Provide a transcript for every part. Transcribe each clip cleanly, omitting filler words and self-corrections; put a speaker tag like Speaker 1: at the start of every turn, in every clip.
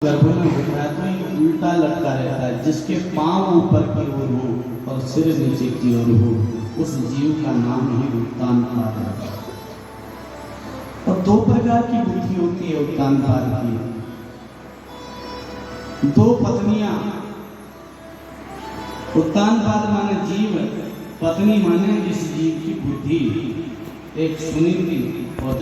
Speaker 1: गर्भ में आदमी उल्टा लटका रहता है, जिसके पांव ऊपर की ओर हो और सिर नीचे की ओर हो, उस जीव का नाम ही उत्तानपाद है। और दो प्रकार की बुद्धि होती है उत्तानपाद की। दो पत्नियां, उत्तानपाद माने जीव, पत्नी माने इस जीव की बुद्धि। एक सुनीति और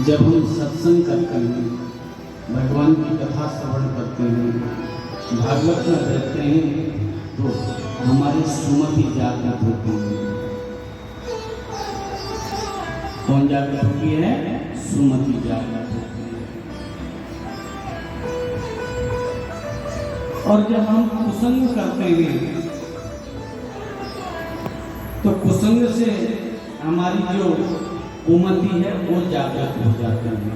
Speaker 1: जब हम सत्संग करते हैं, भगवान की कथा श्रवण करते हैं, भागवत में रहते हैं, तो हमारी सुमति जागृत होती है। कौन जागृत होती है? सुमति जागृत होती है। और जब हम कुसंग करते हैं, तो कुसंग से हमारी जो कुमति है वो जागृत हो जाती है।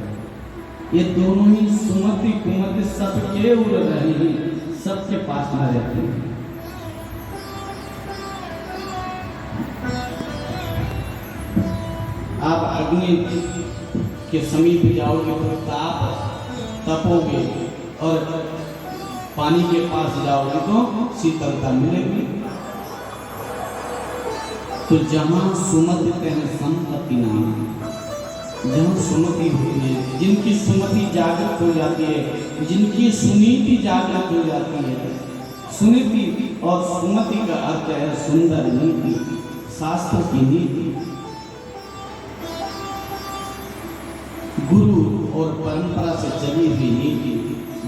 Speaker 1: ये दोनों ही सुमति कुमति सबके उड़ रहे हैं, सबके पास में रहते हैं। आप अग्नि के समीप जाओगे तो तपोगे, और पानी के पास जाओगे तो शीतलता मिलेगी। तो जहाँ सुमति तह संपत्ति नाम, जहाँ सुमति होती है, जिनकी सुमति जागृत हो जाती है, जिनकी सुनीति जागृत हो जाती है। सुनीति और सुमति का अर्थ है सुंदर नीति, शास्त्र की नीति। गुरु और परंपरा से चली हुई नीति,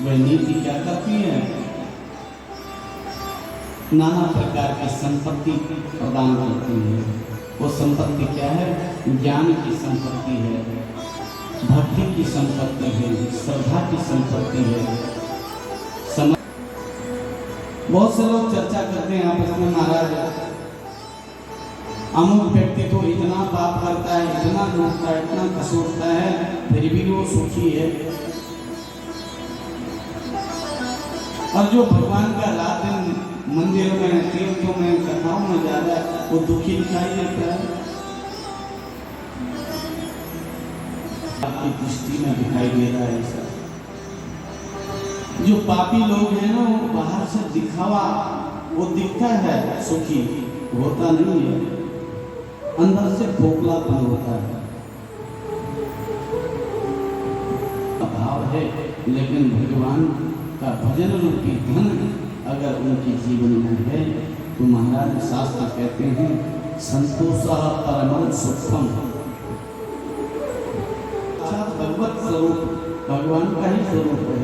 Speaker 1: वह नीति क्या करती है? नाना प्रकार की संपत्ति प्रदान करती है। वो संपत्ति क्या है? ज्ञान की संपत्ति है, भक्ति की संपत्ति है, श्रद्धा की संपत्ति है। बहुत से लोग चर्चा करते हैं आपस में, महाराज अमुक व्यक्ति तो इतना पाप करता है, इतना लूटता है, इतना कसोटता है, फिर भी वो सुखी है। और जो भगवान का रात दिन मंदिरों में, तीर्थों में, कथाओं में जा रहा है, वो दुखी दिखाई देता है। आपकी दृष्टि में दिखाई दे रहा है ऐसा। जो पापी लोग हैं ना, वो बाहर से दिखावा, वो दिखता है सुखी, होता नहीं है, अंदर से खोखलापन होता है। भाव है, लेकिन भगवान का भजन रूपी धन अगर उनके जीवन में है, तो महाराज शास्त्र कहते हैं संतोषा परम सुखम। भगवत स्वरूप भगवान का ही स्वरूप है।